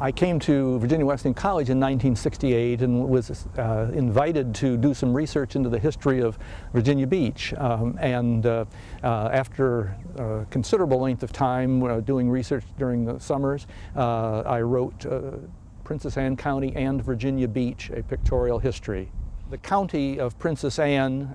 I came to Virginia Wesleyan College in 1968 and was invited to do some research into the history of Virginia Beach. After a considerable length of time doing research during the summers, I wrote Princess Anne County and Virginia Beach, a pictorial history. The county of Princess Anne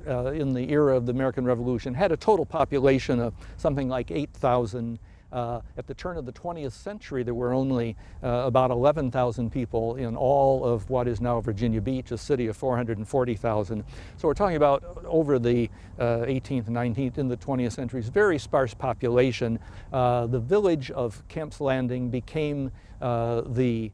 in the era of the American Revolution had a total population of something like 8,000. At the turn of the 20th century, there were only about 11,000 people in all of what is now Virginia Beach, a city of 440,000. So we're talking about over the 18th, 19th, in the 20th centuries, very sparse population. The village of Kemp's Landing became the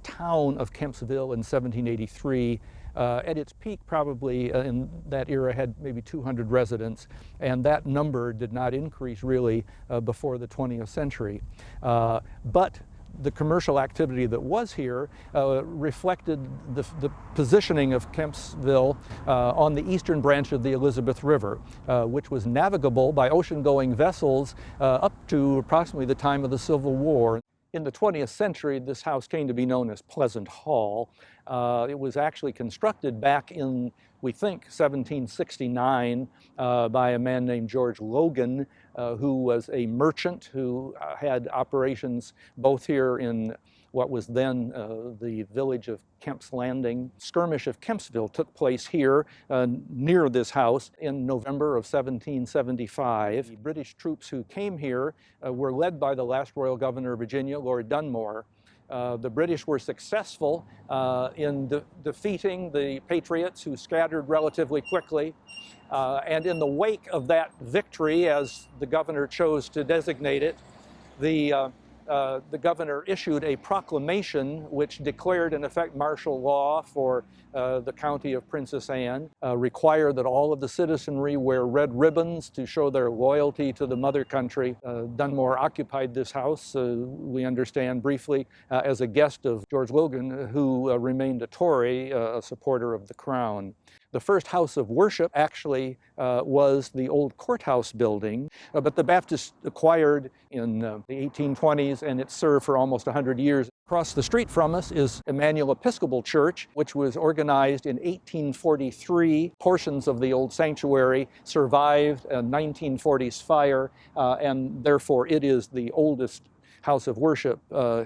town of Kempsville in 1783. At its peak, probably in that era, had maybe 200 residents, and that number did not increase really before the 20th century. But the commercial activity that was here reflected the positioning of Kempsville on the eastern branch of the Elizabeth River, which was navigable by ocean-going vessels up to approximately the time of the Civil War. In the 20th century, this house came to be known as Pleasant Hall. It was actually constructed back in, we think, 1769 by a man named George Logan, who was a merchant who had operations both here in what was then the village of Kemp's Landing. Skirmish of Kempsville took place here near this house in November of 1775. The British troops who came here were led by the last Royal Governor of Virginia, Lord Dunmore. The British were successful in defeating the Patriots, who scattered relatively quickly. And in the wake of that victory, as the governor chose to designate it, the governor issued a proclamation which declared, in effect, martial law for the county of Princess Anne, required that all of the citizenry wear red ribbons to show their loyalty to the mother country. Dunmore occupied this house, we understand briefly, as a guest of George Logan, who remained a Tory, a supporter of the crown. The first house of worship actually was the old courthouse building, but the Baptists acquired in the 1820s, and it served for almost 100 years. Across the street from us is Emanuel Episcopal Church, which was organized in 1843. Portions of the old sanctuary survived a 1940s fire, and therefore it is the oldest house of worship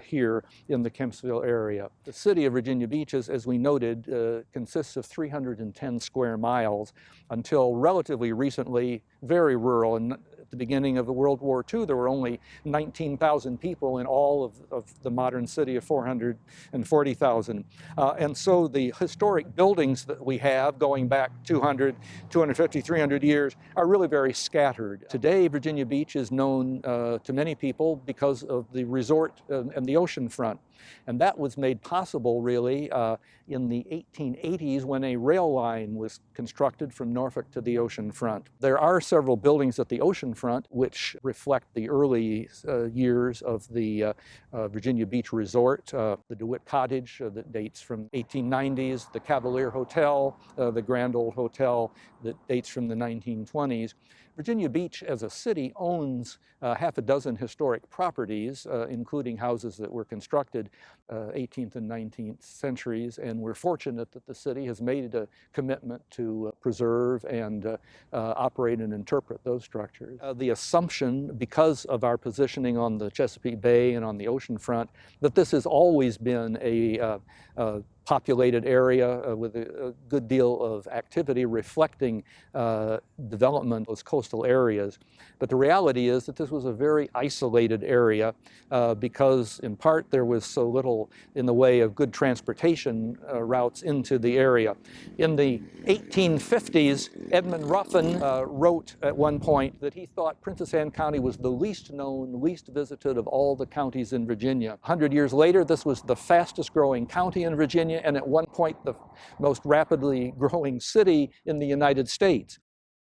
here in the Kempsville area. The city of Virginia Beach, as we noted, consists of 310 square miles. Until relatively recently, very rural. And at the beginning of the World War II, there were only 19,000 people in all of the modern city of 440,000. And so the historic buildings that we have going back 200, 250, 300 years are really very scattered. Today, Virginia Beach is known to many people because of the resort and the ocean front. And that was made possible really in the 1880s when a rail line was constructed from Norfolk to the ocean front. There are several buildings at the ocean front which reflect the early years of the Virginia Beach Resort. The DeWitt Cottage that dates from 1890s, the Cavalier Hotel, the Grand Old Hotel that dates from the 1920s. Virginia Beach as a city owns half a dozen historic properties, including houses that were constructed 18th and 19th centuries, and we're fortunate that the city has made a commitment to preserve and operate and interpret those structures. The assumption, because of our positioning on the Chesapeake Bay and on the ocean front, that this has always been a populated area with a good deal of activity reflecting development of those coastal areas. But the reality is that this was a very isolated area because in part there was so little in the way of good transportation routes into the area. In the 1850s, Edmund Ruffin wrote at one point that he thought Princess Anne County was the least known, least visited of all the counties in Virginia. 100 years later, this was the fastest growing county in Virginia, and at one point the most rapidly growing city in the United States.